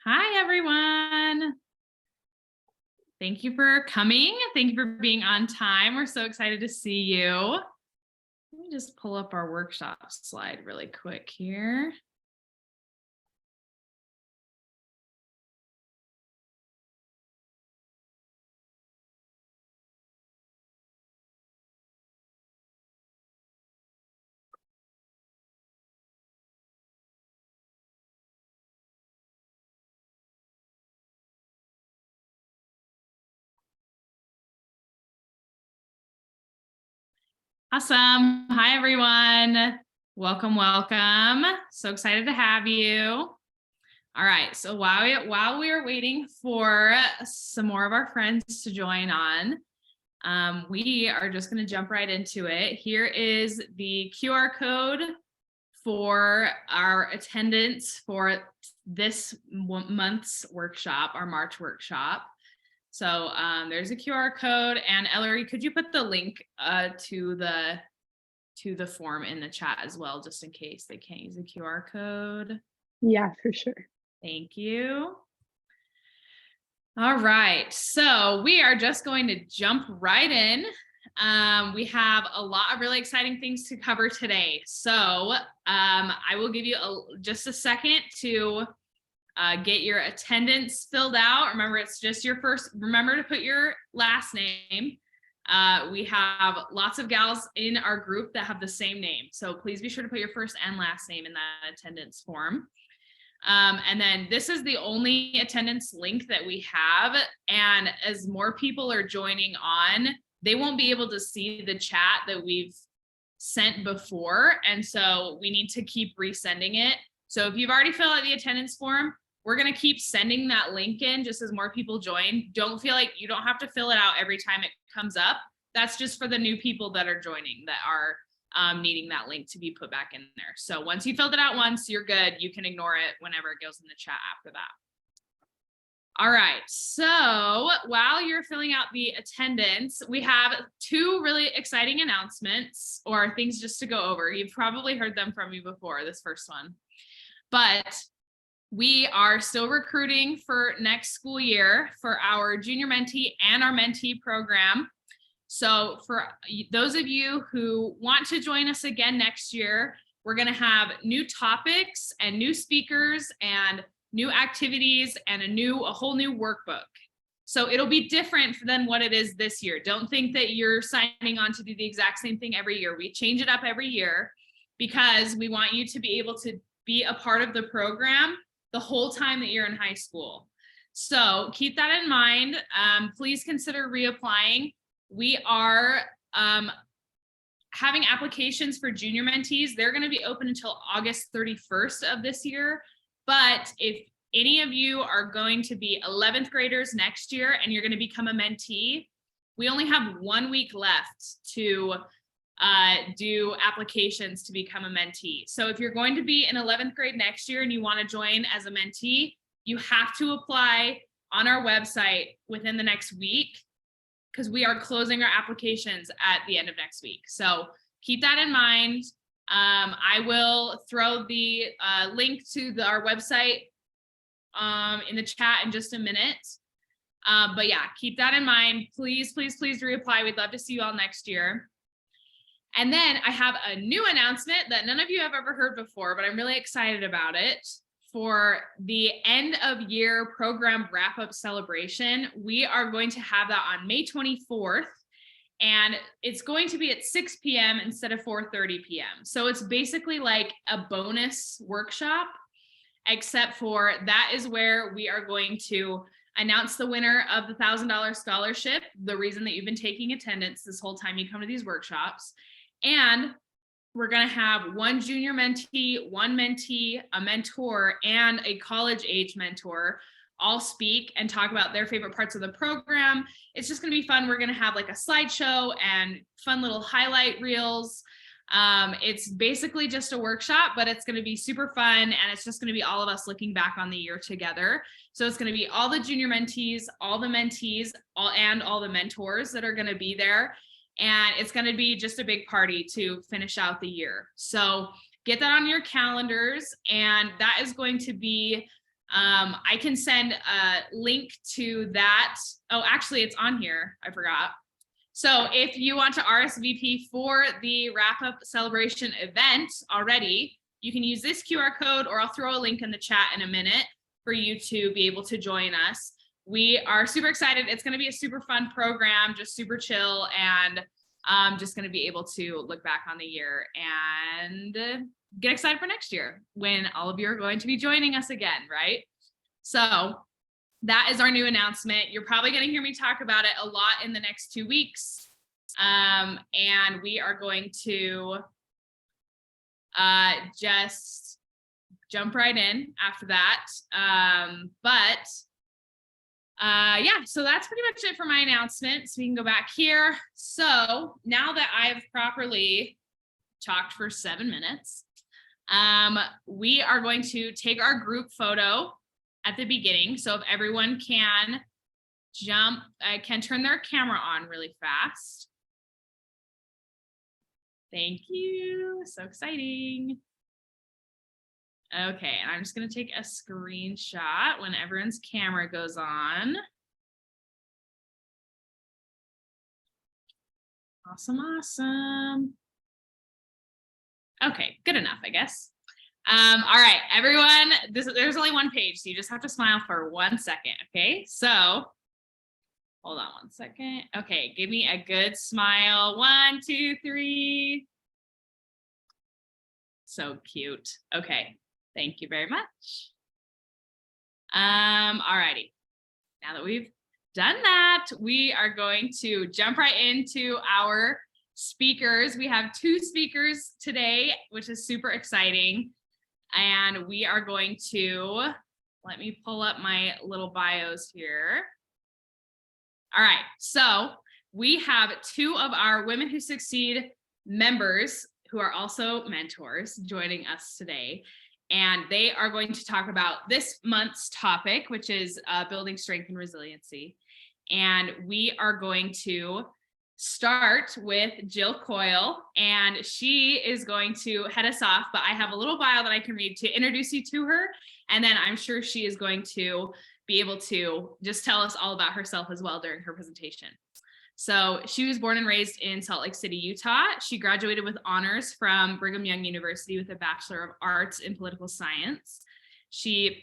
Hi, everyone. Thank you for coming. Thank you for being on time. We're so excited to see you. Let me just pull up our workshop slide really quick here. Awesome. Hi, everyone. Welcome, welcome. So excited to have you. All right. So while we are waiting for some more of our friends to join on, we are just going to jump right into it. Here is the QR code for our attendance for this month's workshop, our March workshop. So there's a QR code, and Ellery, could you put the link to the form in the chat as well, just in case they can't use a QR code? Yeah, for sure. Thank you. All right, so we are just going to jump right in. We have a lot of really exciting things to cover today. So I will give you just a second to get your attendance filled out. Remember, it's just your first. Remember to put your last name. We have lots of gals in our group that have the same name. So please be sure to put your first and last name in that attendance form. And then this is the only attendance link that we have. And as more people are joining on, they won't be able to see the chat that we've sent before. And so we need to keep resending it. So if you've already filled out the attendance form, we're going to keep sending that link in just as more people join. Don't feel like you don't have to fill it out every time it comes up. That's just for the new people that are joining that are needing that link to be put back in there. So once you filled it out once, you're good. You can ignore it whenever it goes in the chat after that. All right, so while you're filling out the attendance, we have two really exciting announcements or things just to go over. You've probably heard them from me before, this first one, but we are still recruiting for next school year for our junior mentee and our mentee program. So for those of you who want to join us again next year, we're going to have new topics and new speakers and new activities and a whole new workbook. So it'll be different than what it is this year. Don't think that you're signing on to do the exact same thing every year. We change it up every year because we want you to be able to be a part of the program the whole time that you're in high school. So keep that in mind. Please consider reapplying. We are having applications for junior mentees. They're going to be open until August 31st of this year. But if any of you are going to be 11th graders next year and you're going to become a mentee, we only have 1 week left to do applications to become a mentee. So if you're going to be in 11th grade next year and you want to join as a mentee, you have to apply on our website within the next week, because we are closing our applications at the end of next week. So keep that in mind. I will throw the link to our website in the chat in just a minute. But yeah, keep that in mind. Please, please, please reapply. We'd love to see you all next year. And then I have a new announcement that none of you have ever heard before, but I'm really excited about it. For the end of year program wrap up celebration, we are going to have that on May 24th, and it's going to be at 6 p.m. instead of 4:30 p.m. So it's basically like a bonus workshop, except for that is where we are going to announce the winner of the $1,000 scholarship, the reason that you've been taking attendance this whole time you come to these workshops. And we're going to have one junior mentee, one mentee, a mentor, and a college age mentor all speak and talk about their favorite parts of the program. It's just going to be fun. We're going to have like a slideshow and fun little highlight reels. It's basically just a workshop, but it's going to be super fun. And it's just going to be all of us looking back on the year together. So it's going to be all the junior mentees, all the mentees, and all the mentors that are going to be there. And it's going to be just a big party to finish out the year. So get that on your calendars. And that is going to be I can send a link to that. Oh, actually, it's on here. I forgot. So if you want to RSVP for the wrap-up celebration event already, you can use this QR code, or I'll throw a link in the chat in a minute for you to be able to join us. We are super excited. It's going to be a super fun program, just super chill, and just going to be able to look back on the year and get excited for next year when all of you are going to be joining us again, right? So that is our new announcement. You're probably going to hear me talk about it a lot in the next 2 weeks. And we are going to just jump right in after that. Yeah, so that's pretty much it for my announcement. So we can go back here. So now that I've properly talked for 7 minutes, we are going to take our group photo at the beginning. So if everyone can can turn their camera on really fast. Thank you. So exciting. Okay, and I'm just going to take a screenshot when everyone's camera goes on. Awesome. Okay, good enough, I guess. All right, everyone, there's only one page, so you just have to smile for 1 second, okay? So, hold on 1 second. Okay, give me a good smile. 1, 2, 3. So cute. Okay, thank you very much. All righty. Now that we've done that, we are going to jump right into our speakers. We have 2 speakers today, which is super exciting. And we are going to, let me pull up my little bios here. All right, so we have 2 of our Women Who Succeed members who are also mentors joining us today. And they are going to talk about this month's topic, which is building strength and resiliency. And we are going to start with Jill Coil, and she is going to head us off, but I have a little bio that I can read to introduce you to her, and then I'm sure she is going to be able to just tell us all about herself as well during her presentation. So she was born and raised in Salt Lake City, Utah. She graduated with honors from Brigham Young University with a Bachelor of Arts in Political Science. She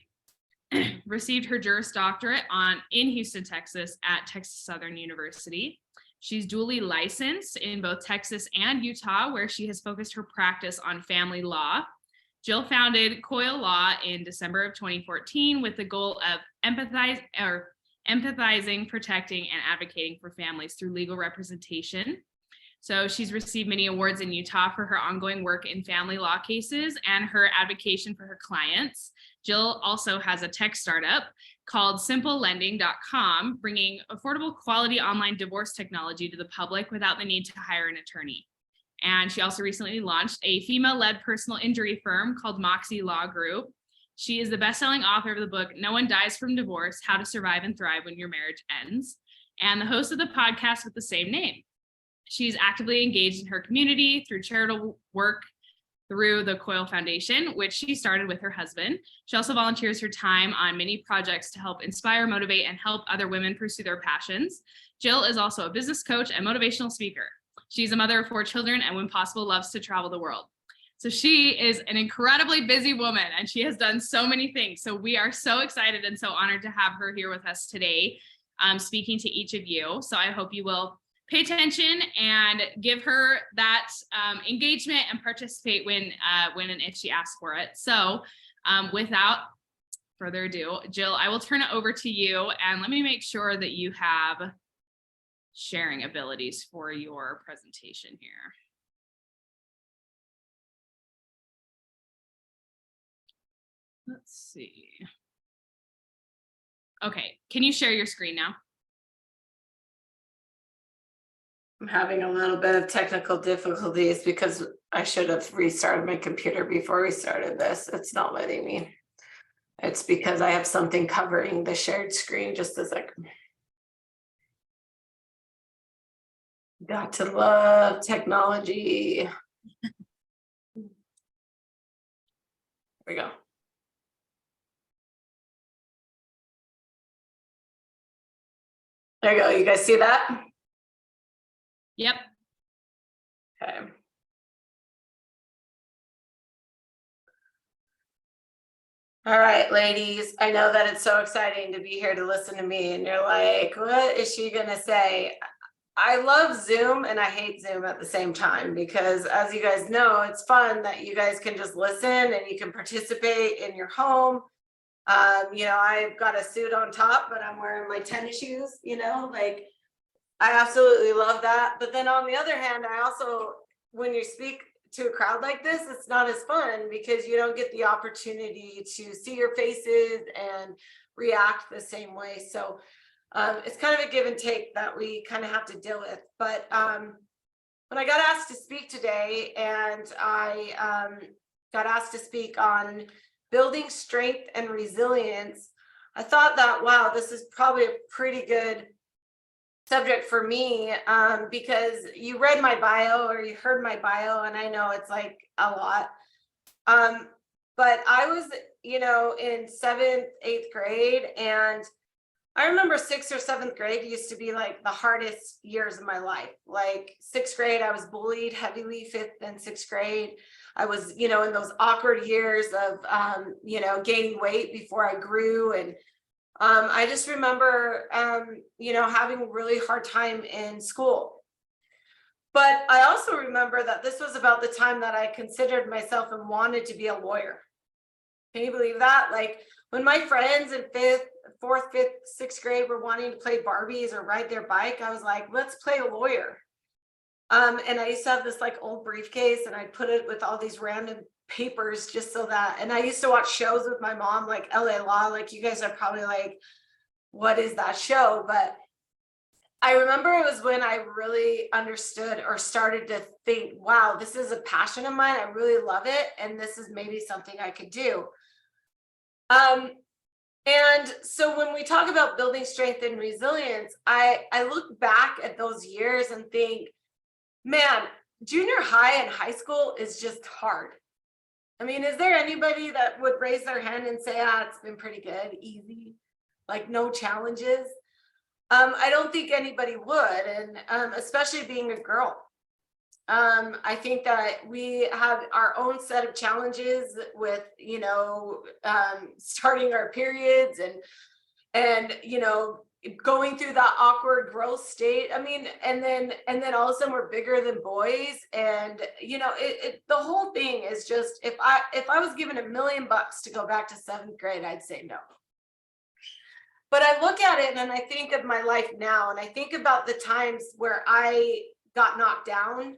received her Juris Doctorate in Houston, Texas at Texas Southern University. She's dually licensed in both Texas and Utah, where she has focused her practice on family law. Jill founded Coil Law in December of 2014 with the goal of empathizing, protecting, and advocating for families through legal representation. So she's received many awards in Utah for her ongoing work in family law cases and her advocacy for her clients. Jill also has a tech startup called simplelending.com, bringing affordable quality online divorce technology to the public without the need to hire an attorney. And she also recently launched a female-led personal injury firm called Moxie Law Group. She is the best-selling author of the book, No One Dies from Divorce, How to Survive and Thrive When Your Marriage Ends, and the host of the podcast with the same name. She's actively engaged in her community through charitable work through the Coil Foundation, which she started with her husband. She also volunteers her time on many projects to help inspire, motivate, and help other women pursue their passions. Jill is also a business coach and motivational speaker. She's a mother of 4 children and when possible loves to travel the world. So she is an incredibly busy woman and she has done so many things. So we are so excited and so honored to have her here with us today, speaking to each of you. So I hope you will pay attention and give her that engagement and participate when and if she asks for it. So without further ado, Jill, I will turn it over to you, and let me make sure that you have sharing abilities for your presentation here. Let's see. Okay, can you share your screen now? I'm having a little bit of technical difficulties because I should have restarted my computer before we started this. It's not letting me. It's because I have something covering the shared screen. Just a second. Got to love technology. Here we go. There you go. You guys see that? Yep. Okay. All right, ladies, I know that it's so exciting to be here to listen to me, and you're like, what is she gonna say? I love Zoom and I hate Zoom at the same time, because as you guys know, it's fun that you guys can just listen and you can participate in your home. I've got a suit on top, but I'm wearing my tennis shoes, like I absolutely love that. But then on the other hand, I also, when you speak to a crowd like this, it's not as fun because you don't get the opportunity to see your faces and react the same way. So it's kind of a give and take that we kind of have to deal with. But when I got asked to speak today, and I got asked to speak on building strength and resilience, I thought that, wow, this is probably a pretty good subject for me, because you read my bio or you heard my bio, and I know it's like a lot. But I was, in 7th, 8th grade, and I remember 6th or 7th grade used to be like the hardest years of my life. Like 6th grade, I was bullied heavily. 5th and 6th grade, I was, in those awkward years of, gaining weight before I grew. And I just remember, having a really hard time in school. But I also remember that this was about the time that I considered myself and wanted to be a lawyer. Can you believe that? Like when my friends in 5th, 4th, 5th, 6th grade were wanting to play Barbies or ride their bike, I was like, let's play a lawyer. And I used to have this like old briefcase, and I'd put it with all these random papers just so that, and I used to watch shows with my mom, like LA Law. Like you guys are probably like, what is that show? But I remember it was when I really understood or started to think, wow, this is a passion of mine. I really love it. And this is maybe something I could do. And so when we talk about building strength and resilience, I look back at those years and think, man, junior high and high school is just hard. I mean, is there anybody that would raise their hand and say, it's been pretty good, easy, like no challenges? I don't think anybody would, and especially being a girl. I think that we have our own set of challenges with, starting our periods and going through that awkward growth state. I mean, and then all of a sudden we're bigger than boys, and the whole thing is just, if I was given $1 million to go back to 7th grade, I'd say no. But I look at it and I think of my life now, and I think about the times where I got knocked down,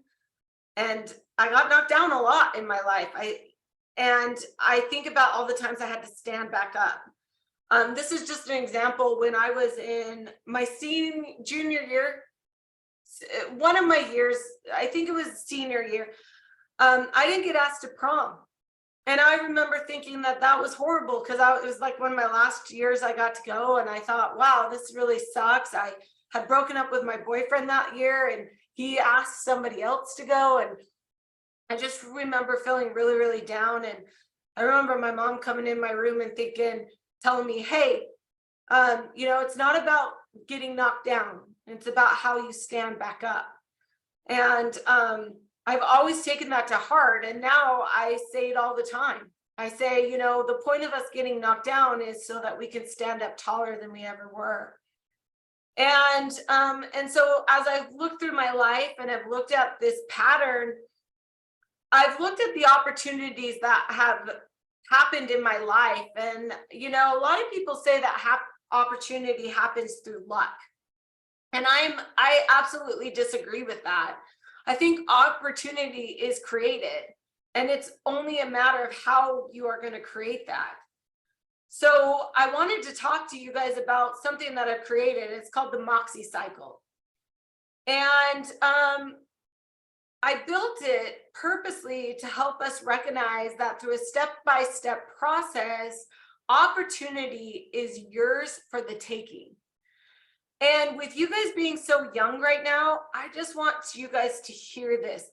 and I got knocked down a lot in my life. I think about all the times I had to stand back up. This is just an example. When I was in my junior year, one of my years, I think it was senior year, I didn't get asked to prom. And I remember thinking that was horrible, because it was like one of my last years I got to go, and I thought, wow, this really sucks. I had broken up with my boyfriend that year, and he asked somebody else to go, and I just remember feeling really, really down. And I remember my mom coming in my room and telling me, hey, it's not about getting knocked down. It's about how you stand back up. And I've always taken that to heart. And now I say it all the time. I say, the point of us getting knocked down is so that we can stand up taller than we ever were. And so as I've looked through my life and I've looked at this pattern, I've looked at the opportunities that have happened in my life. And, a lot of people say that opportunity happens through luck. And I absolutely disagree with that. I think opportunity is created, and it's only a matter of how you are going to create that. So I wanted to talk to you guys about something that I've created. It's called the Moxie Cycle. And I built it purposely to help us recognize that through a step-by-step process, opportunity is yours for the taking. And with you guys being so young right now, I just want you guys to hear this.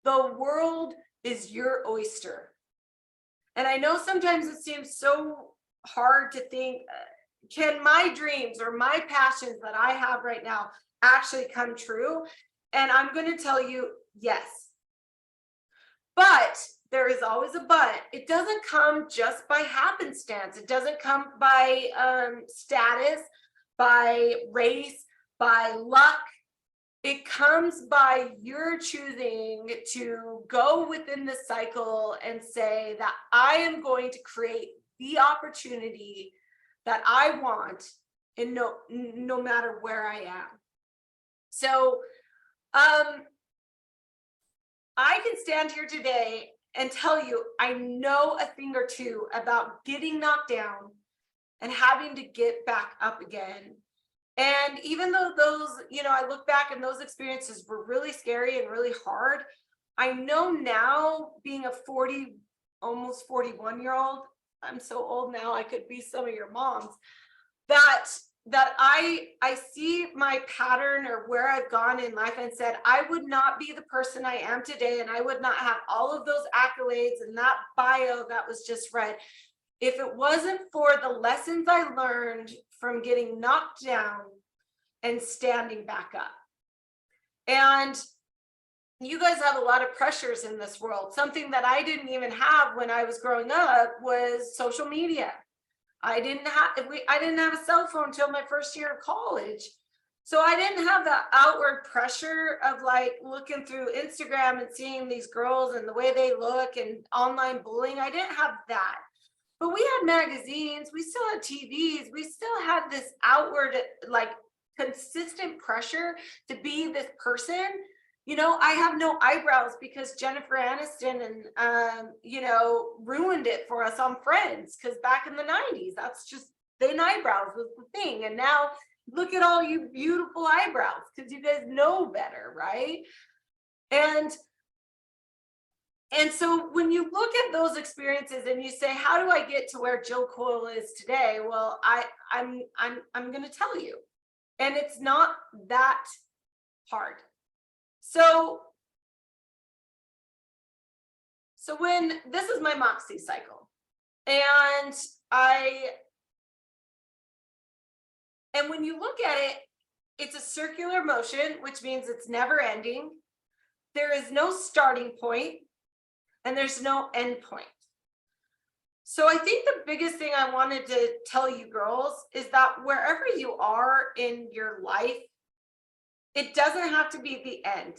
The world is your oyster. And I know sometimes it seems so hard to think, can my dreams or my passions that I have right now actually come true? And I'm going to tell you, yes. But there is always a but. It doesn't come just by happenstance. It doesn't come by status, by race, by luck. It comes by your choosing to go within the cycle and say that I am going to create the opportunity that I want, and no matter where I am. So I can stand here today and tell you I know a thing or two about getting knocked down and having to get back up again. And even though those, I look back and those experiences were really scary and really hard, I know now, being a 40, almost 41-year-old, I'm so old now, I could be some of your moms, that I see my pattern or where I've gone in life and said, I would not be the person I am today, and I would not have all of those accolades and that bio that was just read if it wasn't for the lessons I learned from getting knocked down and standing back up. And you guys have a lot of pressures in this world. Something that I didn't even have when I was growing up was social media. I didn't have a cell phone until my first year of college. So I didn't have the outward pressure of like looking through Instagram and seeing these girls and the way they look and online bullying. I didn't have that. But we had magazines, we still had TVs, we still had this outward, like, consistent pressure to be this person. I have no eyebrows because Jennifer Aniston and ruined it for us on Friends, because back in the 90s, that's just thin eyebrows was the thing. And now look at all you beautiful eyebrows, because you guys know better, right? And so when you look at those experiences and you say, how do I get to where Jill Coil is today? Well, I'm going to tell you, and it's not that hard. So when this is my Moxie cycle, and when you look at it, it's a circular motion, which means it's never ending. There is no starting point and there's no end point. So I think the biggest thing I wanted to tell you girls is that wherever you are in your life, it doesn't have to be the end.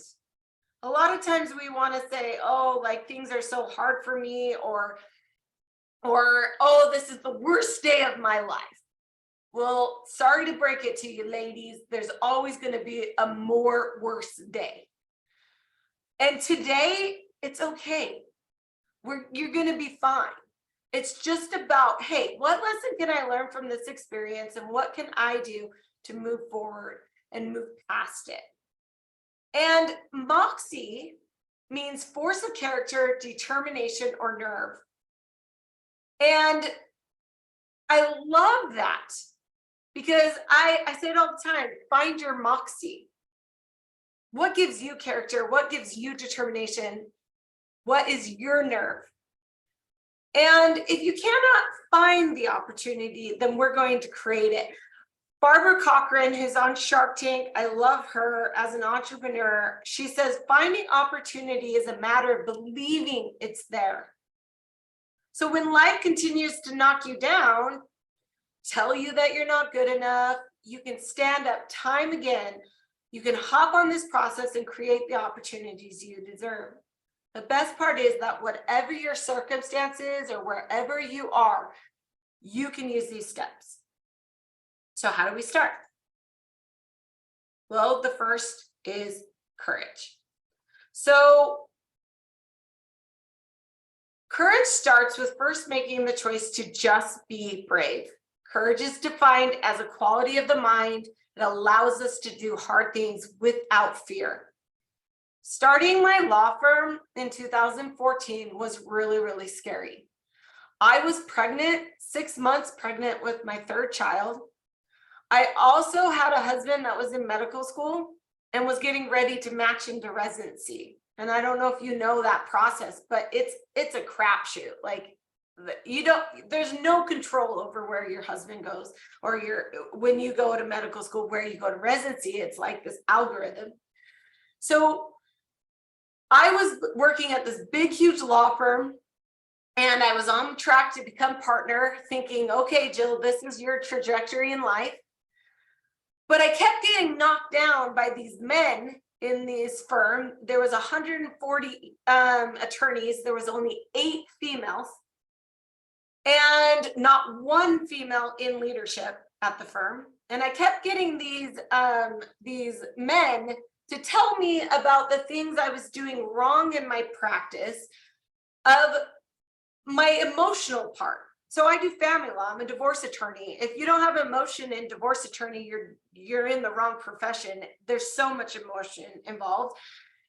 A lot of times we want to say, oh, like things are so hard for me, or, oh, this is the worst day of my life. Well, sorry to break it to you, ladies. There's always going to be a more worse day. And today, it's okay. You're going to be fine. It's just about, hey, what lesson can I learn from this experience, and what can I do to move forward and move past it? And Moxie means force of character, determination, or nerve. And I love that, because I say it all the time, find your Moxie. What gives you character? What gives you determination? What is your nerve? And if you cannot find the opportunity, then we're going to create it. Barbara Cochran, who's on Shark Tank, I love her as an entrepreneur. She says, finding opportunity is a matter of believing it's there. So when life continues to knock you down, tell you that you're not good enough, you can stand up time again. You can hop on this process and create the opportunities you deserve. The best part is that whatever your circumstances or wherever you are, you can use these steps. So how do we start? Well, the first is courage. So courage starts with first making the choice to just be brave. Courage is defined as a quality of the mind that allows us to do hard things without fear. Starting my law firm in 2014 was really, really scary. I was pregnant, 6 months pregnant with my third child. I also had a husband that was in medical school and was getting ready to match into residency. And I don't know if you know that process, but it's a crapshoot. Like, there's no control over where your husband goes, or when you go to medical school, where you go to residency. It's like this algorithm. So I was working at this big, huge law firm, and I was on track to become partner, thinking, okay, Jill, this is your trajectory in life. But I kept getting knocked down by these men in this firm. There was 140 attorneys. There was only 8 females, and not one female in leadership at the firm. And I kept getting these men to tell me about the things I was doing wrong in my practice of my emotional part. So I do family law. I'm a divorce attorney. If you don't have emotion in divorce attorney, you're in the wrong profession. There's so much emotion involved.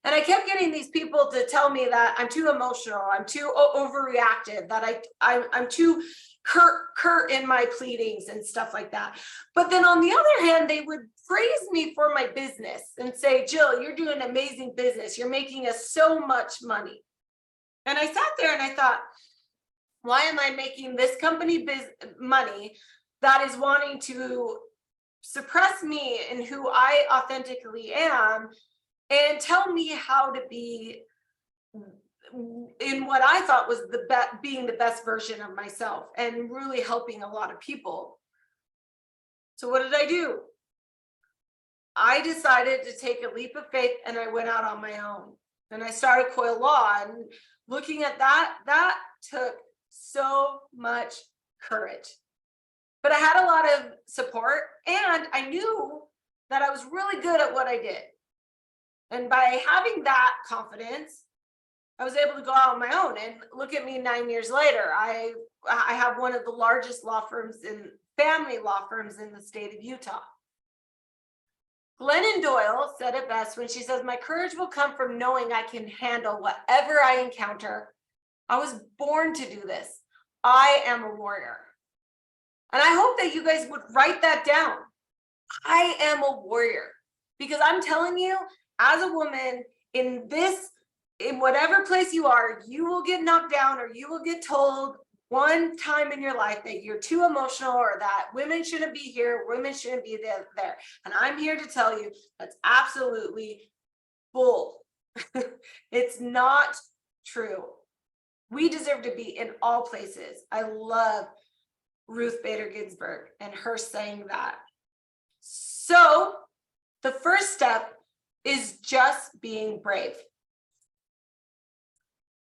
And I kept getting these people to tell me that I'm too emotional, I'm too overreactive, that I'm too curt in my pleadings and stuff like that. But then on the other hand, they would praise me for my business and say, Jill, you're doing amazing business. You're making us so much money. And I sat there and I thought, why am I making this company money that is wanting to suppress me and who I authentically am, and tell me how to be in what I thought was being the best version of myself and really helping a lot of people? So what did I do? I decided to take a leap of faith, and I went out on my own, and I started Coil Law. And looking at that took so much courage, but I had a lot of support, and I knew that I was really good at what I did. And by having that confidence, I was able to go out on my own. And look at me 9 years later. I have one of the largest family law firms in the state of Utah. Glennon Doyle said it best when she says, my courage will come from knowing I can handle whatever I encounter. I was born to do this. I am a warrior. And I hope that you guys would write that down. I am a warrior, because I'm telling you, as a woman in whatever place you are, you will get knocked down, or you will get told one time in your life that you're too emotional, or that women shouldn't be here, women shouldn't be there. And I'm here to tell you that's absolutely bull. It's not true. We deserve to be in all places. I love Ruth Bader Ginsburg and her saying that. So the first step is just being brave.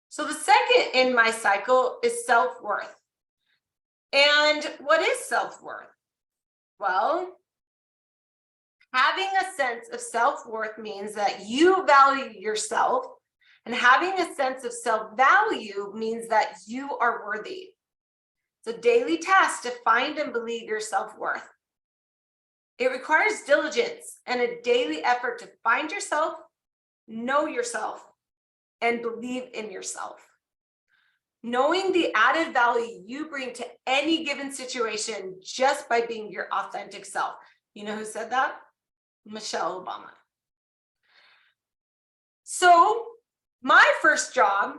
So the second in my cycle is self-worth. And what is self-worth? Well, having a sense of self-worth means that you value yourself, and having a sense of self-value means that you are worthy. It's a daily task to find and believe your self-worth. It requires diligence and a daily effort to find yourself, know yourself, and believe in yourself. Knowing the added value you bring to any given situation just by being your authentic self. You know who said that? Michelle Obama. So my first job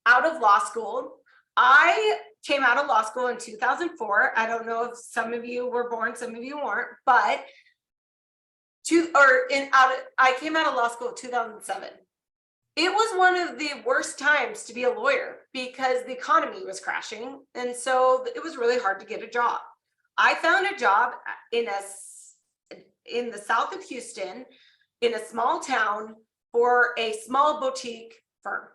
out of law school, I came out of law school in 2004. I don't know if some of you were born, some of you weren't, but I came out of law school in 2007. It was one of the worst times to be a lawyer because the economy was crashing. And so it was really hard to get a job. I found a job in the south of Houston, in a small town, for a small boutique firm.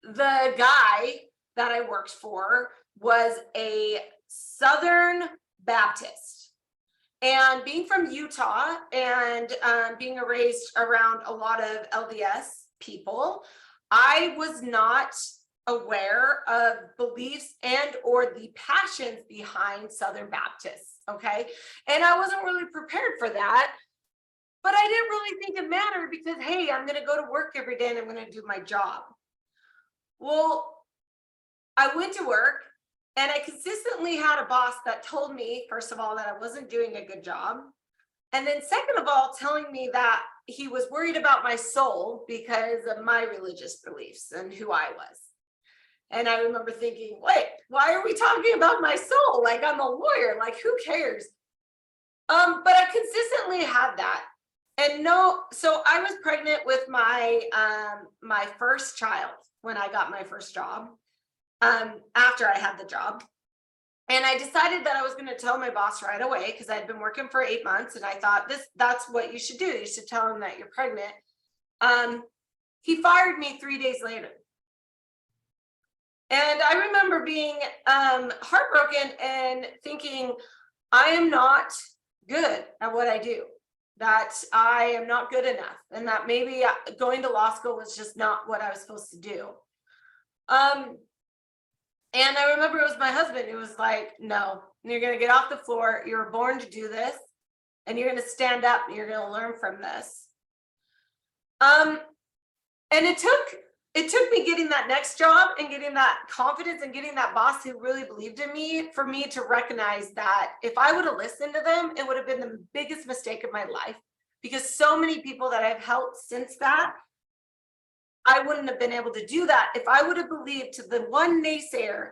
The guy that I worked for was a Southern Baptist. And being from Utah and being raised around a lot of LDS people, I was not aware of beliefs and or the passions behind Southern Baptists, okay? And I wasn't really prepared for that, but I didn't really think it mattered because, hey, I'm gonna go to work every day and I'm gonna do my job. Well, I went to work and I consistently had a boss that told me, first of all, that I wasn't doing a good job. And then second of all, telling me that he was worried about my soul because of my religious beliefs and who I was. And I remember thinking, wait, why are we talking about my soul? Like, I'm a lawyer, like, who cares? But I consistently had that. And no, so I was pregnant with my my first child when I got my first job, after I had the job. And I decided that I was going to tell my boss right away, because I'd been working for 8 months, and I thought that's what you should do. You should tell him that you're pregnant. He fired me 3 days later. And I remember being heartbroken and thinking, I am not good at what I do, that I am not good enough, and that maybe going to law school was just not what I was supposed to do. And I remember it was my husband who was like, no, you're going to get off the floor. You were born to do this, and you're going to stand up, and you're going to learn from this. And it took me getting that next job and getting that confidence and getting that boss who really believed in me for me to recognize that if I would have listened to them, it would have been the biggest mistake of my life, because so many people that I've helped since that, I wouldn't have been able to do that if I would have believed to the one naysayer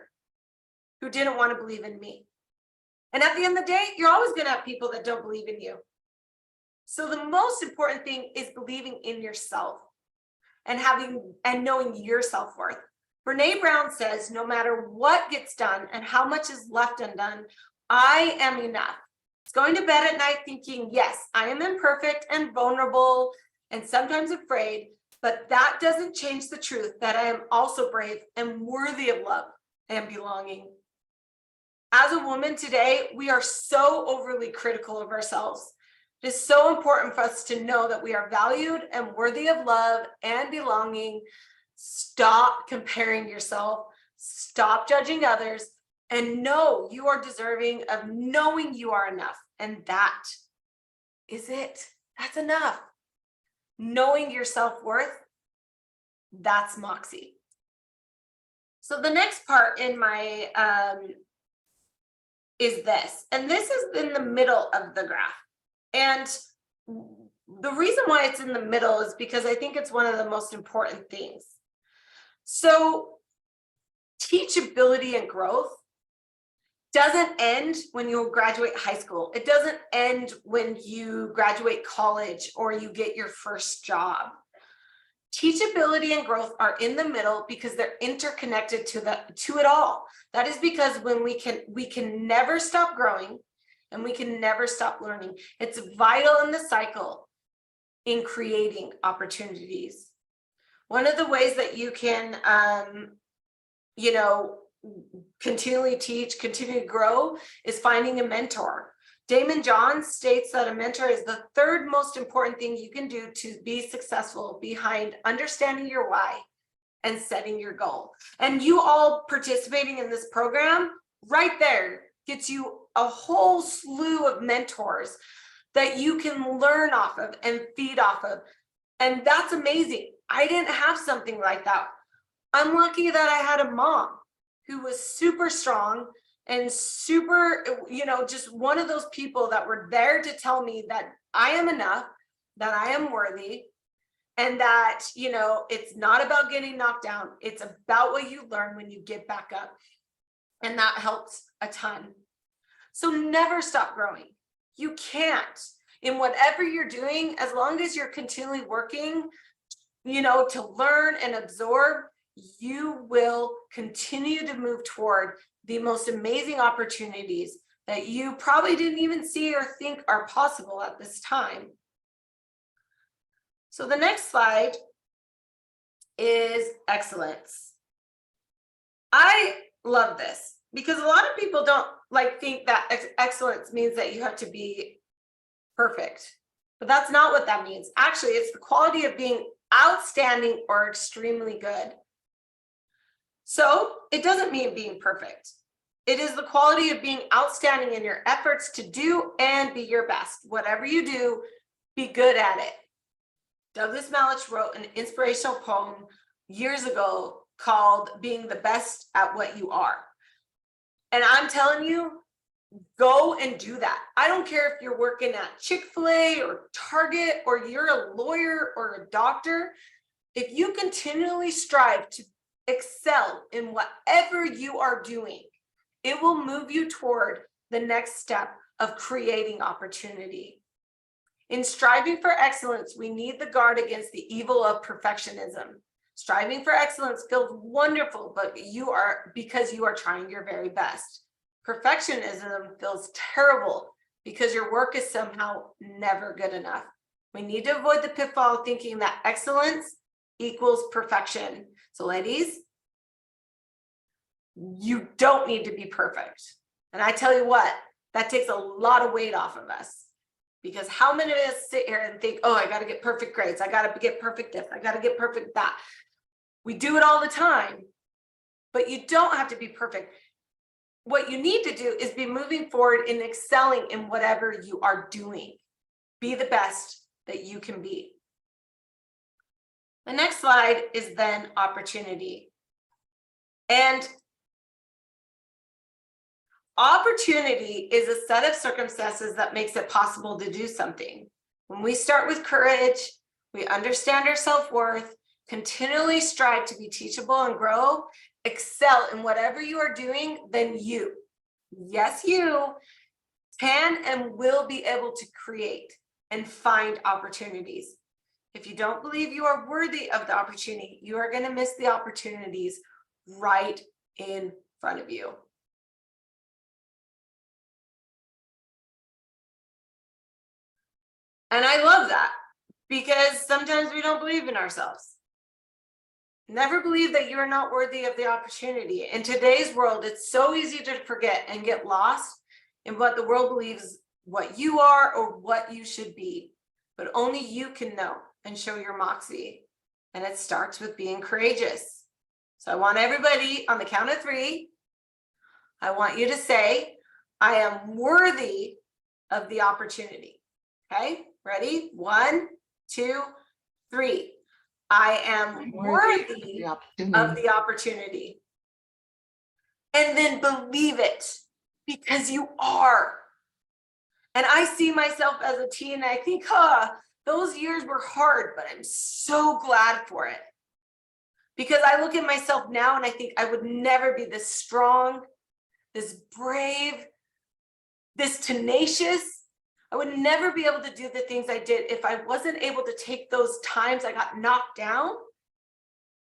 who didn't want to believe in me. And at the end of the day, you're always going to have people that don't believe in you. So the most important thing is believing in yourself and knowing your self-worth. Brene Brown says, no matter what gets done and how much is left undone, I am enough. It's going to bed at night thinking, yes, I am imperfect and vulnerable and sometimes afraid, but that doesn't change the truth that I am also brave and worthy of love and belonging. As a woman today, we are so overly critical of ourselves. It is so important for us to know that we are valued and worthy of love and belonging. Stop comparing yourself, stop judging others, and know you are deserving of knowing you are enough. And that is it. That's enough. Knowing your self-worth, that's Moxie. So the next part in my is this, and this is in the middle of the graph. And the reason why it's in the middle is because I think it's one of the most important things. So teachability and growth doesn't end when you graduate high school. It doesn't end when you graduate college or you get your first job. Teachability and growth are in the middle because they're interconnected to it all. That is because when we can never stop growing and we can never stop learning. It's vital in the cycle in creating opportunities. One of the ways that you can continually teach, continue to grow is finding a mentor. Damon John states that a mentor is the third most important thing you can do to be successful behind understanding your why and setting your goal. And you all participating in this program right there gets you a whole slew of mentors that you can learn off of and feed off of. And that's amazing. I didn't have something like that. I'm lucky that I had a mom who was super strong and super, just one of those people that were there to tell me that I am enough, that I am worthy, and that, it's not about getting knocked down. It's about what you learn when you get back up. And that helps a ton. So never stop growing. You can't. In whatever you're doing, as long as you're continually working, to learn and absorb, you will continue to move toward the most amazing opportunities that you probably didn't even see or think are possible at this time. So the next slide is excellence. I love this because a lot of people don't think that excellence means that you have to be perfect, but that's not what that means. Actually, it's the quality of being outstanding or extremely good. So it doesn't mean being perfect. It is the quality of being outstanding in your efforts to do and be your best. Whatever you do, be good at it. Douglas Malich wrote an inspirational poem years ago called Being the Best at What You Are. And I'm telling you, go and do that. I don't care if you're working at Chick-fil-A or Target or you're a lawyer or a doctor. If you continually strive to excel in whatever you are doing. It will move you toward the next step of creating opportunity. In striving for excellence, we need the guard against the evil of perfectionism. Striving for excellence feels wonderful, but because you are trying your very best. Perfectionism feels terrible because your work is somehow never good enough. We need to avoid the pitfall of thinking that excellence equals perfection. So ladies, you don't need to be perfect. And I tell you what, that takes a lot of weight off of us. Because how many of us sit here and think, oh, I got to get perfect grades. I got to get perfect this. I got to get perfect that. We do it all the time, but you don't have to be perfect. What you need to do is be moving forward and excelling in whatever you are doing. Be the best that you can be. The next slide is then opportunity. And opportunity is a set of circumstances that makes it possible to do something. When we start with courage, we understand our self-worth, continually strive to be teachable and grow, excel in whatever you are doing, then you, yes, you can and will be able to create and find opportunities. If you don't believe you are worthy of the opportunity, you are going to miss the opportunities right in front of you. And I love that because sometimes we don't believe in ourselves. Never believe that you are not worthy of the opportunity. In today's world, it's so easy to forget and get lost in what the world believes what you are or what you should be. But only you can know and show your moxie. And it starts with being courageous. So I want everybody on the count of 3, I want you to say, I am worthy of the opportunity. Okay, ready? 1, 2, 3. I am worthy of the opportunity. And then believe it, because you are. And I see myself as a teen and I think, those years were hard, but I'm so glad for it. Because I look at myself now and I think I would never be this strong, this brave, this tenacious. I would never be able to do the things I did if I wasn't able to take those times I got knocked down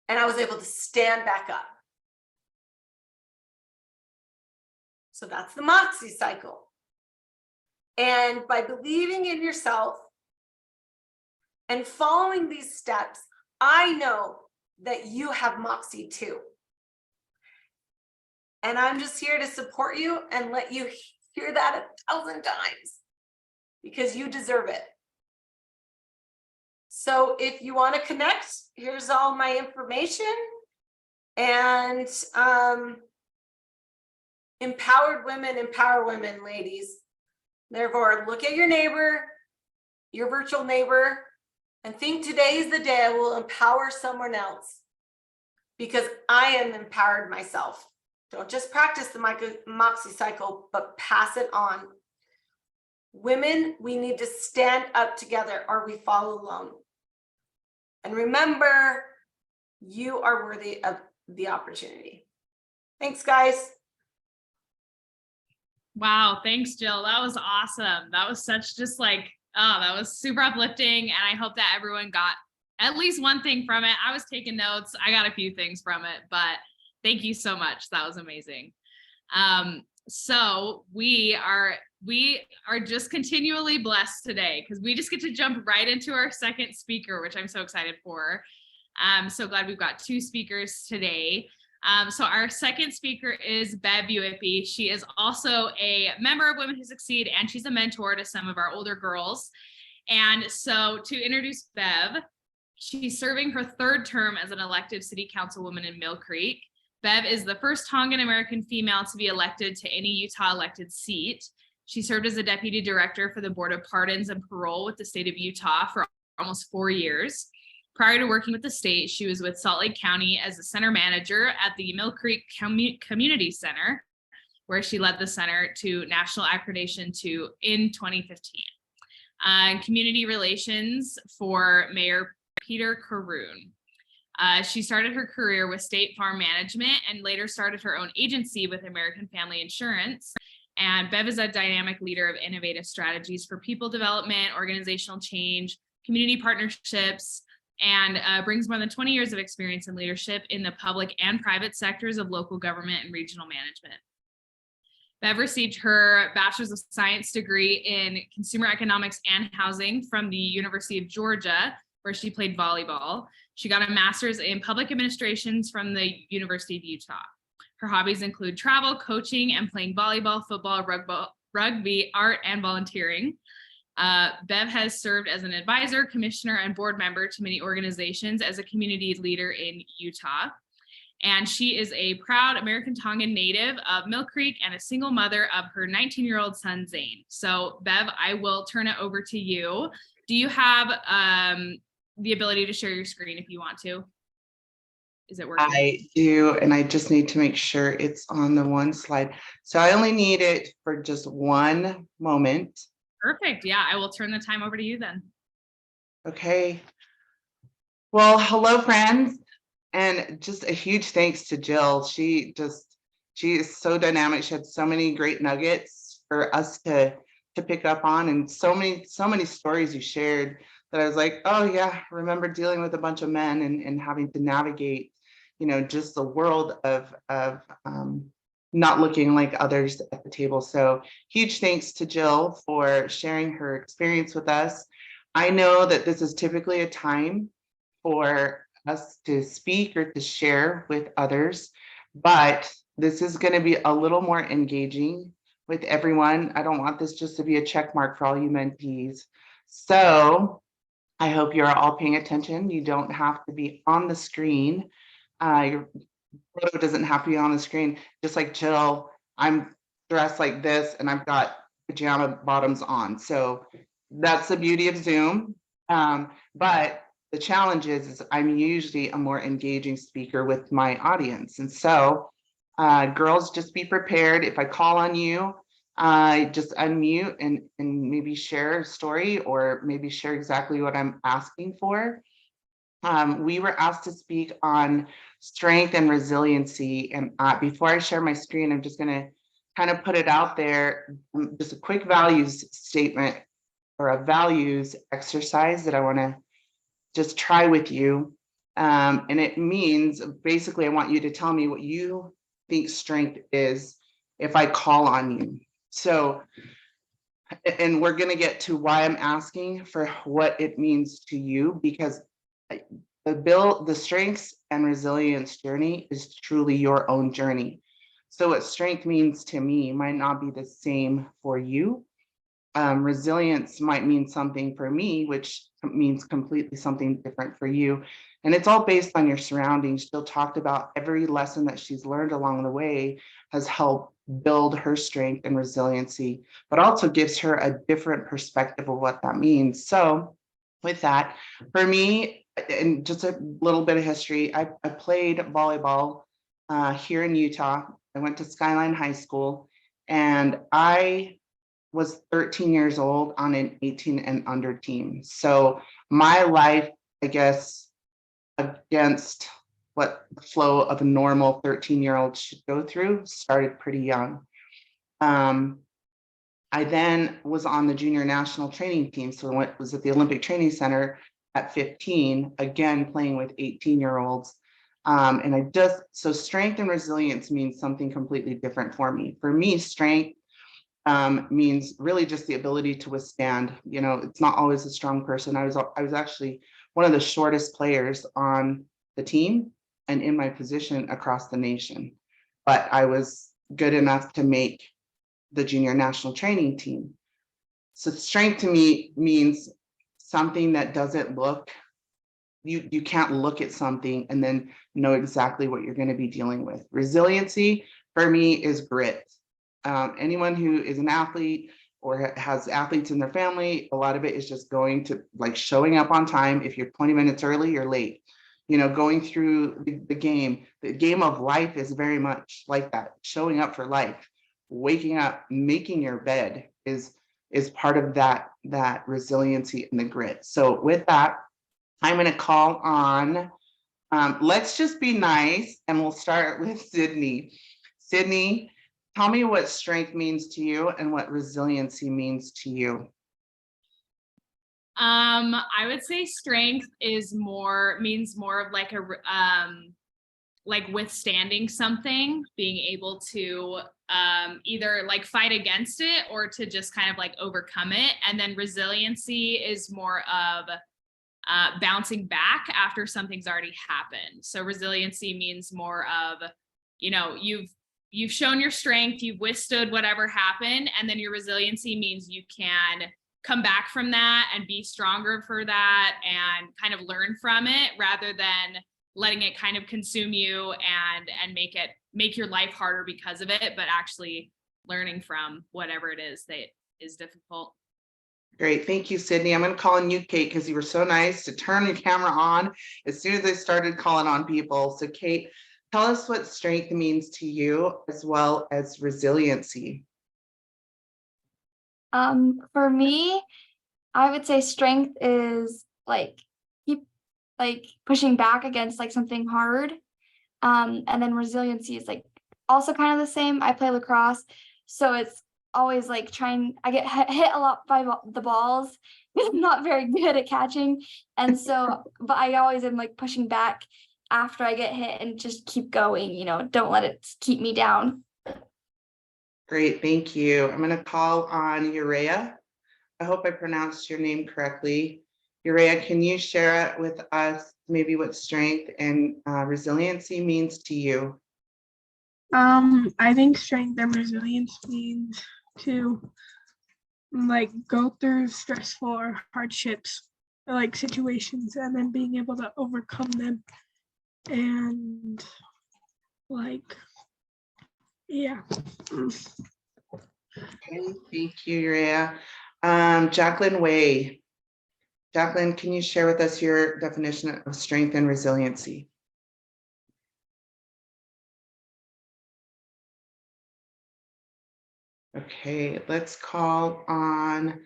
and I was able to stand back up. So that's the moxie cycle. And by believing in yourself and following these steps, I know that you have moxie too. And I'm just here to support you and let you hear that 1,000 times because you deserve it. So if you want to connect, here's all my information. And empowered women empower women, ladies. Therefore, look at your neighbor, your virtual neighbor, and think today is the day I will empower someone else because I am empowered myself. Don't just practice the moxie cycle, but pass it on. Women, we need to stand up together or we fall alone. And remember, you are worthy of the opportunity. Thanks, guys. Wow, thanks, Jill. That was awesome. That was such just like, oh, that was super uplifting. And I hope that everyone got at least one thing from it. I was taking notes. I got a few things from it, but thank you so much. That was amazing. So we are just continually blessed today because we just get to jump right into our second speaker, which I'm so excited for. I'm so glad we've got 2 speakers today. So our second speaker is Bev Uipi. She is also a member of Women Who Succeed, and she's a mentor to some of our older girls. And so to introduce Bev, she's serving her 3rd term as an elected city councilwoman in Mill Creek. Bev is the first Tongan American female to be elected to any Utah elected seat. She served as a deputy director for the Board of Pardons and Parole with the state of Utah for almost 4 years. Prior to working with the state, she was with Salt Lake County as a center manager at the Mill Creek Community Center, where she led the center to national accreditation in 2015. Community relations for Mayor Peter Caroon. She started her career with State Farm Management and later started her own agency with American Family Insurance. And Bev is a dynamic leader of innovative strategies for people development, organizational change, community partnerships, and brings more than 20 years of experience in leadership in the public and private sectors of local government and regional management. Bev received her Bachelor's of Science degree in Consumer Economics and Housing from the University of Georgia, where she played volleyball. She got a master's in public administrations from the University of Utah. Her hobbies include travel, coaching, and playing volleyball, football, rugby, art, and volunteering. Bev has served as an advisor, commissioner, and board member to many organizations as a community leader in Utah. And she is a proud American Tongan native of Mill Creek and a single mother of her 19-year-old son, Zane. So Bev, I will turn it over to you. Do you have the ability to share your screen if you want to? Is it working? I do, and I just need to make sure it's on the one slide. So I only need it for just one moment. Perfect. Yeah, I will turn the time over to you then. Okay. Well, hello, friends. And just a huge thanks to Jill. She is so dynamic. She had so many great nuggets for us to pick up on, and so many stories you shared that I was like, oh yeah, remember dealing with a bunch of men and having to navigate, just the world of not looking like others at the table. So huge thanks to Jill for sharing her experience with us. I know that this is typically a time for us to speak or to share with others, but this is going to be a little more engaging with everyone. I don't want this just to be a check mark for all you mentees. So I hope you're all paying attention. You don't have to be on the screen. Your photo doesn't have to be on the screen. Just like Jill, I'm dressed like this and I've got pajama bottoms on. So that's the beauty of Zoom. But the challenge is I'm usually a more engaging speaker with my audience. And so girls, just be prepared. If I call on you, just unmute and maybe share a story or maybe share exactly what I'm asking for. We were asked to speak on strength and resiliency. And before I share my screen, I'm just going to kind of put it out there, just a quick values statement or a values exercise that I want to just try with you. And it means basically, I want you to tell me what you think strength is if I call on you. So, and we're going to get to why I'm asking for what it means to you, because the strengths and resilience journey is truly your own journey. So what strength means to me might not be the same for you. Resilience might mean something for me, which means completely something different for you. And it's all based on your surroundings. Jill talked about every lesson that she's learned along the way has helped build her strength and resiliency, but also gives her a different perspective of what that means. So with that, for me, and just a little bit of history, I played volleyball here in Utah. I went to Skyline High School, and I was 13 years old on an 18 and under team. So my life, I guess, against what the flow of a normal 13-year-old should go through started pretty young. I then was on the junior national training team. So I was at the Olympic Training Center at 15, again, playing with 18-year-olds. So strength and resilience means something completely different for me. For me, strength means really just the ability to withstand. It's not always a strong person. I was actually one of the shortest players on the team and in my position across the nation, but I was good enough to make the junior national training team. So strength to me means something that doesn't look, you can't look at something and then know exactly what you're going to be dealing with. Resiliency for me is grit. Anyone who is an athlete or has athletes in their family, a lot of it is just going to showing up on time. If you're 20 minutes early, you're late. Going through the game of life is very much like that. Showing up for life, waking up, making your bed is part of that resiliency and the grit. So with that, I'm going to call on Let's just be nice, and we'll start with Sydney. Sydney, tell me what strength means to you and what resiliency means to you. I would say strength means more of like like withstanding something, being able to either like fight against it or to just kind of like overcome it. And then resiliency is more of bouncing back after something's already happened. So resiliency means more of, you know, you've shown your strength, you've withstood whatever happened, and then your resiliency means you can come back from that and be stronger for that and kind of learn from it rather than letting it kind of consume you and make your life harder because of it, but actually learning from whatever it is that is difficult. Great, thank you, Sydney. I'm going to call on you, Kate, because you were so nice to turn your camera on as soon as I started calling on people. So Kate, tell us what strength means to you as well as resiliency. For me, I would say strength is like keep like pushing back against like something hard. And then resiliency is like also kind of the same. I play lacrosse, so it's always like I get hit a lot by the balls because I'm not very good at catching. And so, but I always am like pushing back after I get hit and just keep going, don't let it keep me down. Great, thank you. I'm going to call on Urea. I hope I pronounced your name correctly. Urea, can you share it with us maybe what strength and resiliency means to you? I think strength and resilience means to like go through stressful or hardships or like situations and then being able to overcome them and like yeah. Okay, thank you, Urea. Jacqueline Way. Jacqueline, can you share with us your definition of strength and resiliency? Okay, let's call on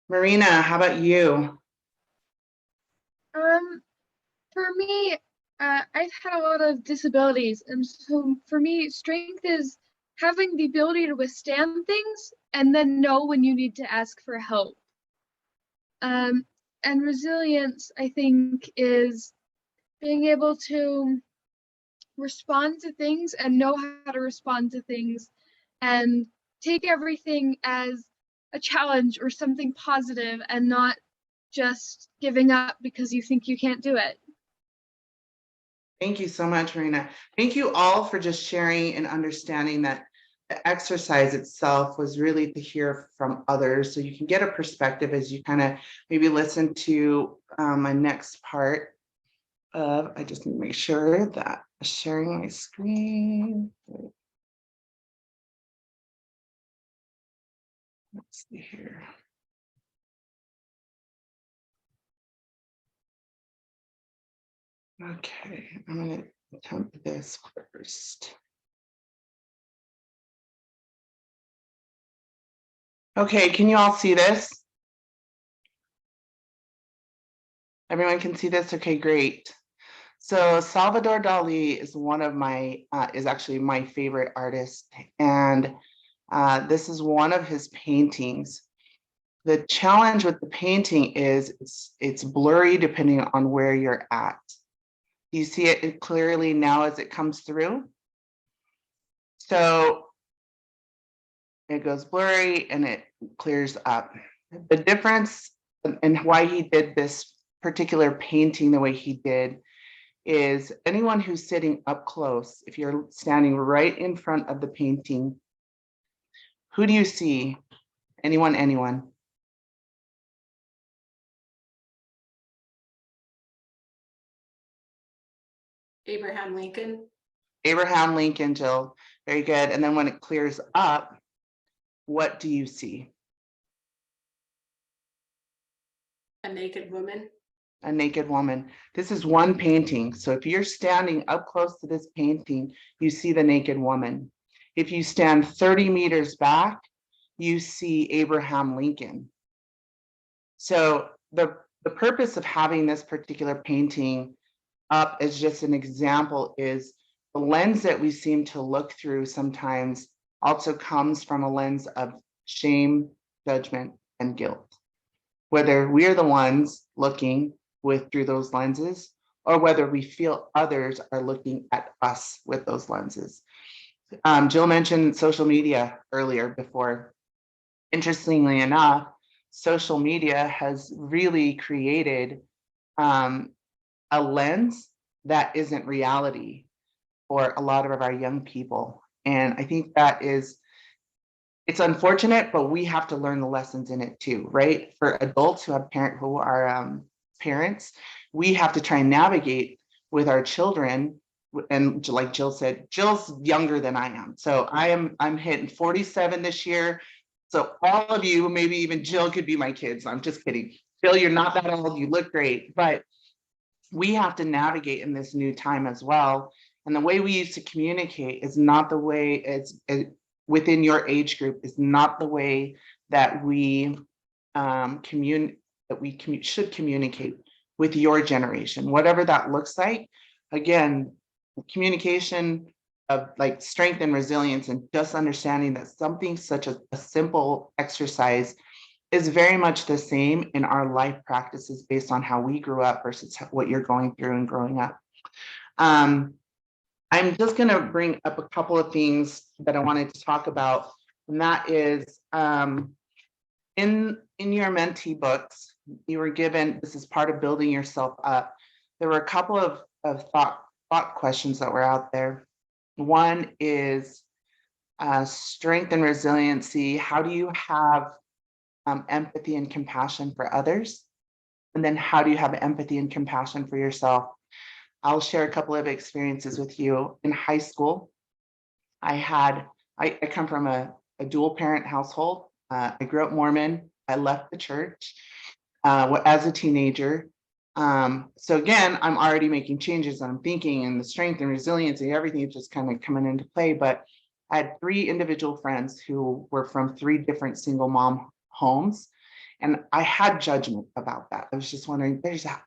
Marina. How about you? For me, I've had a lot of disabilities, and so for me, strength is having the ability to withstand things and then know when you need to ask for help. And resilience, I think, is being able to respond to things and know how to respond to things and take everything as a challenge or something positive and not just giving up because you think you can't do it. Thank you so much, Marina. Thank you all for just sharing and understanding that the exercise itself was really to hear from others so you can get a perspective as you kind of maybe listen to my next part of, I just need to make sure that I'm sharing my screen. Let's see here. Okay, I'm going to attempt this first. Okay, can you all see this? Everyone can see this? Okay, great. So Salvador Dali is one of my, is actually my favorite artist. And this is one of his paintings. The challenge with the painting is it's blurry depending on where you're at. Do you see it clearly now as it comes through? So it goes blurry and it clears up. The difference and why he did this particular painting the way he did is anyone who's sitting up close, if you're standing right in front of the painting, who do you see? Anyone? Abraham Lincoln. Abraham Lincoln, Jill. Very good. And then when it clears up, what do you see? A naked woman. A naked woman. This is one painting. So if you're standing up close to this painting, you see the naked woman. If you stand 30 meters back, you see Abraham Lincoln. So the purpose of having this particular painting up as just an example is the lens that we seem to look through sometimes also comes from a lens of shame, judgment, and guilt. Whether we're the ones looking through those lenses, or whether we feel others are looking at us with those lenses. Jill mentioned social media earlier before. Interestingly enough, social media has really created a lens that isn't reality for a lot of our young people. And I think it's unfortunate, but we have to learn the lessons in it too, right? For adults who are parents, we have to try and navigate with our children. And like Jill said, Jill's younger than I am. So I'm hitting 47 this year. So all of you, maybe even Jill, could be my kids. I'm just kidding. Jill, you're not that old. You look great. But we have to navigate in this new time as well. And the way we used to communicate is not the way it's within your age group is not the way that we should communicate with your generation, whatever that looks like. Again, communication of like strength and resilience, and just understanding that something such as a simple exercise is very much the same in our life practices based on how we grew up versus what you're going through and growing up. I'm just going to bring up a couple of things that I wanted to talk about, and that is in your Mentee books, you were given, this is part of building yourself up. There were a couple of thought questions that were out there. One is strength and resiliency. How do you have empathy and compassion for others? And then how do you have empathy and compassion for yourself? I'll share a couple of experiences with you. In high school, I come from a dual parent household. I grew up Mormon. I left the church as a teenager. So again, I'm already making changes. I'm thinking, and the strength and resiliency, everything is just kind of coming into play. But I had 3 individual friends who were from 3 different single mom homes. And I had judgment about that. I was just wondering,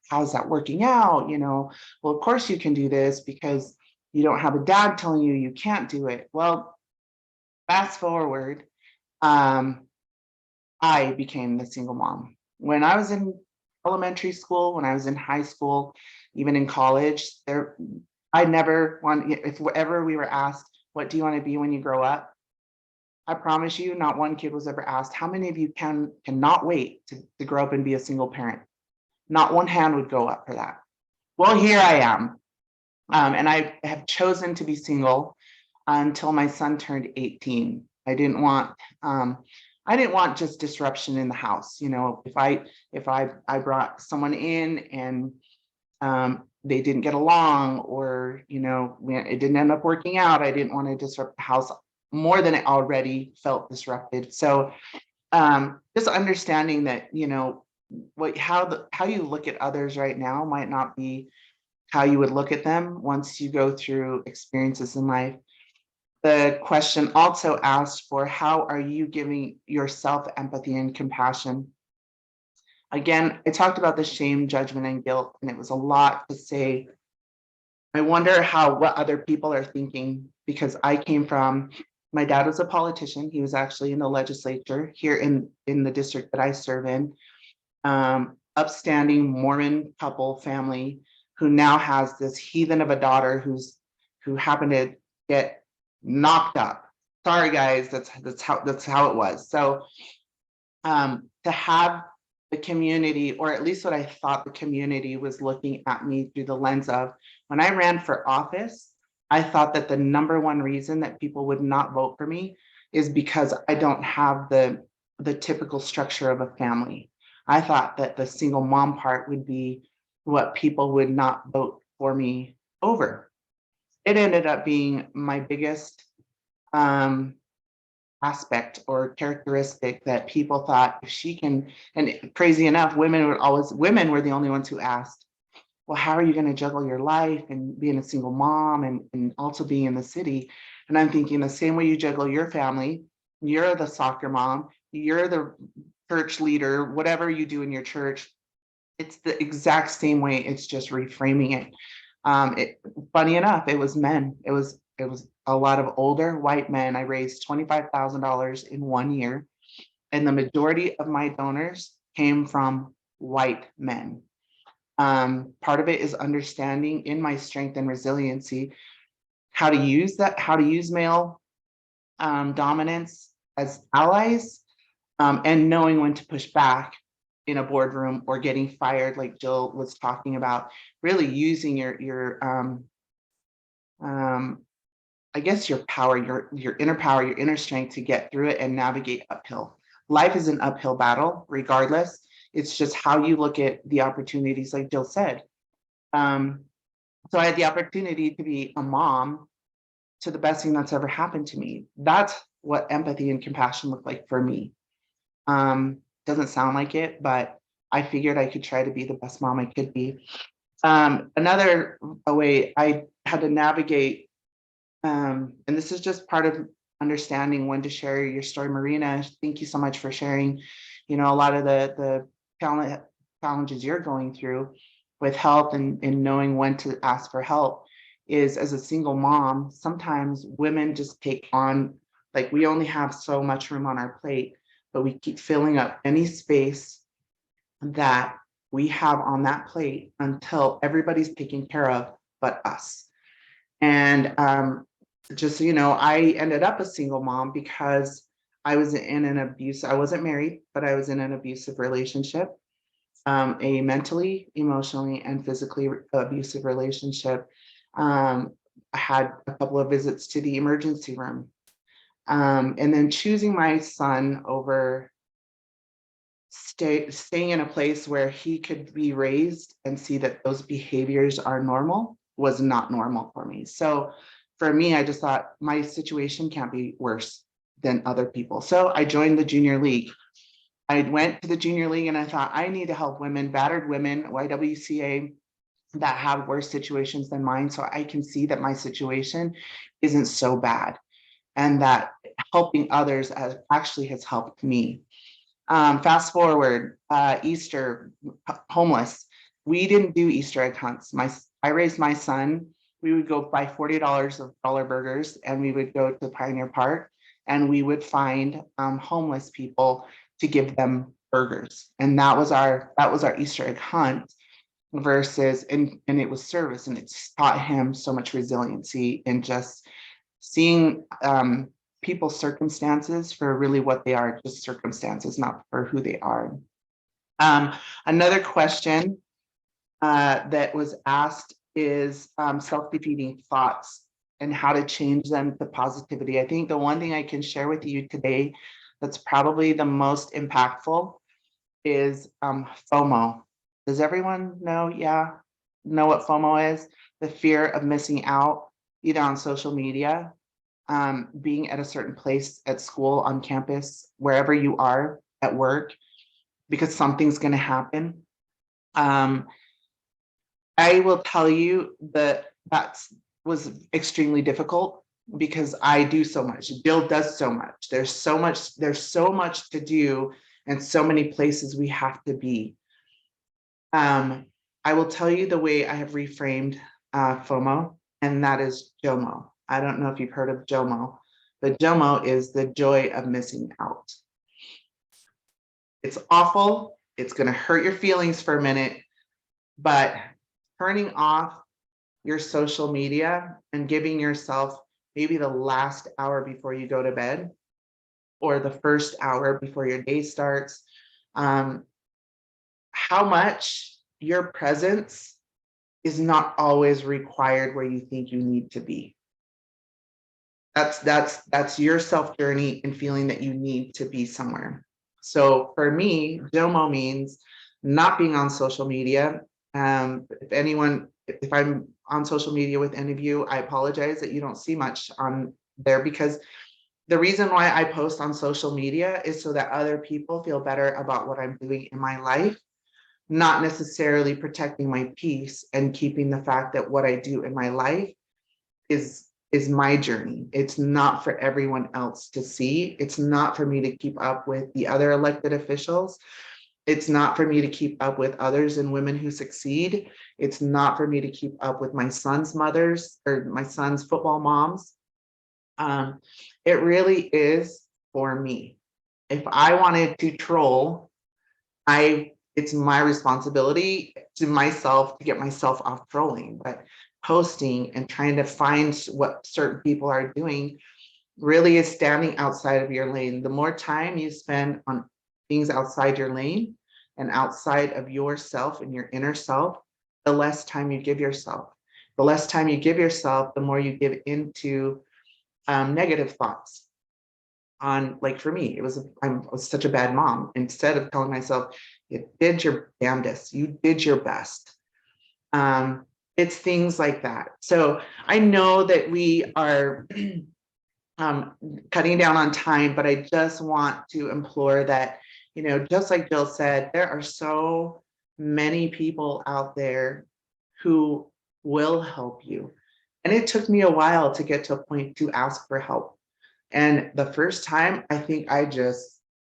how's that working out? Well, of course you can do this because you don't have a dad telling you you can't do it. Well, fast forward, I became the single mom. When I was in elementary school, when I was in high school, even in college, I never wanted, if ever we were asked, what do you want to be when you grow up? I promise you, not one kid was ever asked, how many of you cannot wait to grow up and be a single parent? Not one hand would go up for that. Well, here I am. And I have chosen to be single until my son turned 18. I didn't want just disruption in the house. If I brought someone in and they didn't get along, or it didn't end up working out, I didn't want to disrupt the house more than it already felt disrupted. So just understanding that how you look at others right now might not be how you would look at them once you go through experiences in life. The question also asked for, how are you giving yourself empathy and compassion? Again, I talked about the shame, judgment, and guilt, and it was a lot to say. I wonder what other people are thinking, because my dad was a politician. He was actually in the legislature here in the district that I serve in. Upstanding Mormon couple family who now has this heathen of a daughter who happened to get knocked up. Sorry guys, that's how it was. So to have the community, or at least what I thought the community was looking at me through the lens of, when I ran for office, I thought that the number one reason that people would not vote for me is because I don't have the typical structure of a family. I thought that the single mom part would be what people would not vote for me over. It ended up being my biggest aspect or characteristic, that people thought, if she can, and crazy enough, women were the only ones who asked, well, how are you going to juggle your life and being a single mom and also being in the city? And I'm thinking, the same way you juggle your family, you're the soccer mom, you're the church leader, whatever you do in your church, it's the exact same way. It's just reframing it. Funny enough, it was men. It was a lot of older white men. I raised $25,000 in 1 year, and the majority of my donors came from white men. Part of it is understanding in my strength and resiliency how to use that, how to use male dominance as allies, and knowing when to push back in a boardroom or getting fired, like Jill was talking about. Really using your I guess your power, your inner power, your inner strength to get through it and navigate uphill. Life is an uphill battle, regardless. It's just how you look at the opportunities, like Jill said. So I had the opportunity to be a mom to the best thing that's ever happened to me. That's what empathy and compassion look like for me. Doesn't sound like it, but I figured I could try to be the best mom I could be. Another way I had to navigate, and this is just part of understanding when to share your story. Marina, thank you so much for sharing, a lot of the challenges you're going through with health and knowing when to ask for help. Is as a single mom, sometimes women just take on, like, we only have so much room on our plate, but we keep filling up any space that we have on that plate until everybody's taken care of but us. And just so you know, I ended up a single mom because I was in an I wasn't married, but I was in an abusive relationship, a mentally, emotionally, and physically abusive relationship. I had a couple of visits to the emergency room. And then choosing my son over staying in a place where he could be raised and see that those behaviors are normal was not normal for me. So for me, I just thought my situation can't be worse than other people. So I joined the junior league. I went to the junior league and I thought, I need to help women, battered women, YWCA, that have worse situations than mine, so I can see that my situation isn't so bad and that helping others actually has helped me. Fast forward, Easter, homeless. We didn't do Easter egg hunts. I raised my son. We would go buy $40 of dollar burgers and we would go to Pioneer Park and we would find homeless people to give them burgers. And that was our Easter egg hunt versus, and it was service, and it's taught him so much resiliency in just seeing people's circumstances for really what they are, just circumstances, not for who they are. Another question that was asked is self-defeating thoughts and how to change them to positivity. I think the one thing I can share with you today that's probably the most impactful is FOMO. Does everyone know what FOMO is? The fear of missing out, either on social media, being at a certain place at school, on campus, wherever you are, at work, because something's going to happen. I will tell you that was extremely difficult because I do so much. Jill does so much. There's so much to do and so many places we have to be. I will tell you the way I have reframed FOMO, and that is JOMO. I don't know if you've heard of JOMO, but JOMO is the joy of missing out. It's awful. It's going to hurt your feelings for a minute, but turning off your social media and giving yourself maybe the last hour before you go to bed or the first hour before your day starts, how much your presence is not always required where you think you need to be. That's your self journey and feeling that you need to be somewhere. So for me, JOMO means not being on social media. If I'm on social media with any of you, I apologize that you don't see much on there, because the reason why I post on social media is so that other people feel better about what I'm doing in my life, not necessarily protecting my peace and keeping the fact that what I do in my life is my journey. It's not for everyone else to see. It's not for me to keep up with the other elected officials. It's not for me to keep up with others and women who succeed. It's not for me to keep up with my son's mothers or my son's football moms. It really is for me. If I wanted to troll, it's my responsibility to myself to get myself off trolling, but posting and trying to find what certain people are doing really is standing outside of your lane. The more time you spend on things outside your lane and outside of yourself and your inner self, the less time you give yourself. The less time you give yourself, the more you give into negative thoughts. On, like, for me, I was such a bad mom. Instead of telling myself, you did your damnedest, you did your best. It's things like that. So I know that we are cutting down on time, but I just want to implore that, just like Jill said, there are so many people out there who will help you. And it took me a while to get to a point to ask for help. And the first time, I think I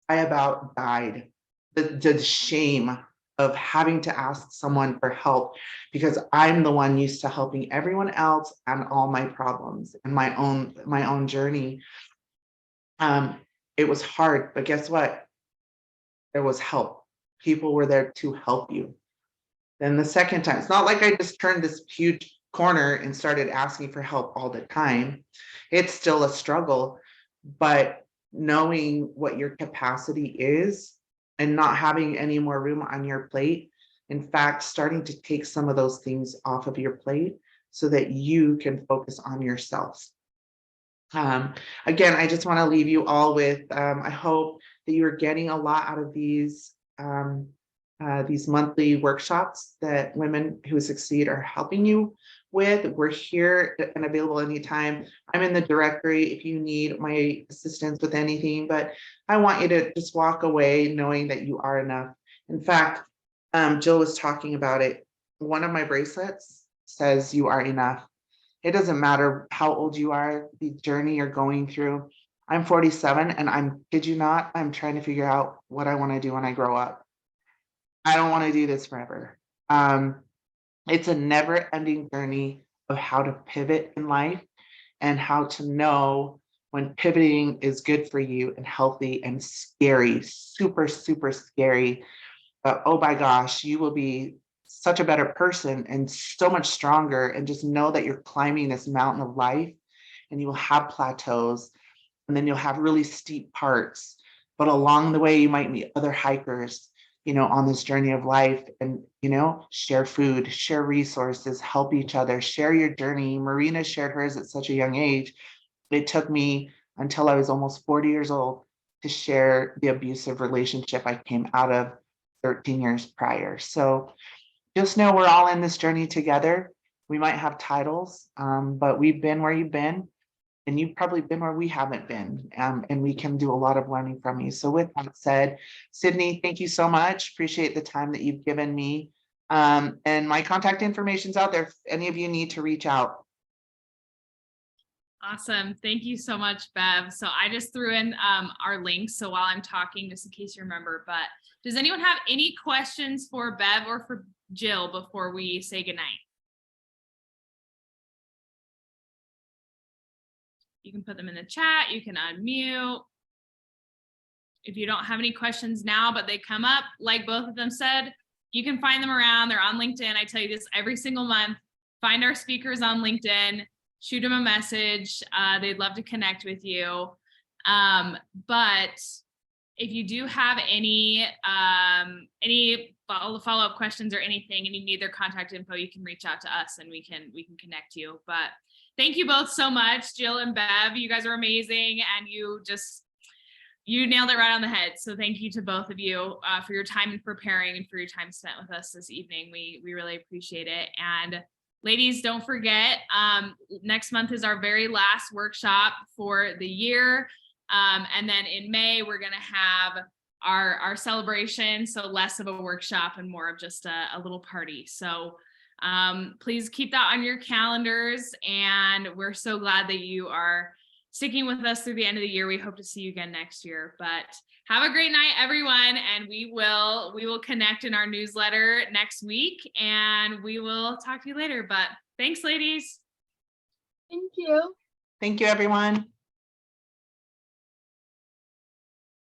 about died. The shame of having to ask someone for help, because I'm the one used to helping everyone else and all my problems and my own journey. It was hard, but guess what? There was help. People were there to help you. Then the second time, it's not like I just turned this huge corner and started asking for help all the time. It's still a struggle, but knowing what your capacity is and not having any more room on your plate, in fact, starting to take some of those things off of your plate so that you can focus on yourself. Again, I just want to leave you all with, I hope that you are getting a lot out of these monthly workshops that Women Who Succeed are helping you with. We're here and available anytime. I'm in the directory if you need my assistance with anything, but I want you to just walk away knowing that you are enough. In fact, Jill was talking about it. One of my bracelets says you are enough. It doesn't matter how old you are, the journey you're going through. I'm 47 and kid you not, I'm trying to figure out what I want to do when I grow up. I don't want to do this forever. It's a never ending journey of how to pivot in life and how to know when pivoting is good for you and healthy and scary, super, super scary. But oh my gosh, you will be such a better person and so much stronger, and just know that you're climbing this mountain of life, and you will have plateaus, and then you'll have really steep parts, but along the way you might meet other hikers, on this journey of life, and share food, share resources, help each other, share your journey. Marina shared hers at such a young age. It took me until I was almost 40 years old to share the abusive relationship I came out of 13 years prior. So just know we're all in this journey together. We might have titles, but we've been where you've been, and you've probably been where we haven't been, and we can do a lot of learning from you. So with that said, Sydney, thank you so much. Appreciate the time that you've given me. And my contact information's out there if any of you need to reach out. Awesome. Thank you so much, Bev. So I just threw in our links. So while I'm talking, just in case you remember, but does anyone have any questions for Bev or for Jill before we say goodnight? You can put them in the chat. You can unmute. If you don't have any questions now, but they come up, like both of them said, you can find them around. They're on LinkedIn. I tell you this every single month. Find our speakers on LinkedIn. Shoot them a message. They'd love to connect with you. But if you do have any follow-up questions or anything, and you need their contact info, you can reach out to us and we can connect you. But thank you both so much, Jill and Bev. You guys are amazing, and you nailed it right on the head. So thank you to both of you for your time in preparing and for your time spent with us this evening. We really appreciate it. And ladies, don't forget, next month is our very last workshop for the year. And then in May, we're going to have our celebration. So less of a workshop and more of just a little party. So please keep that on your calendars. And we're so glad that you are sticking with us through the end of the year. We hope to see you again next year, but have a great night, everyone. And we will connect in our newsletter next week, and we will talk to you later, but thanks, ladies. Thank you. Thank you, everyone.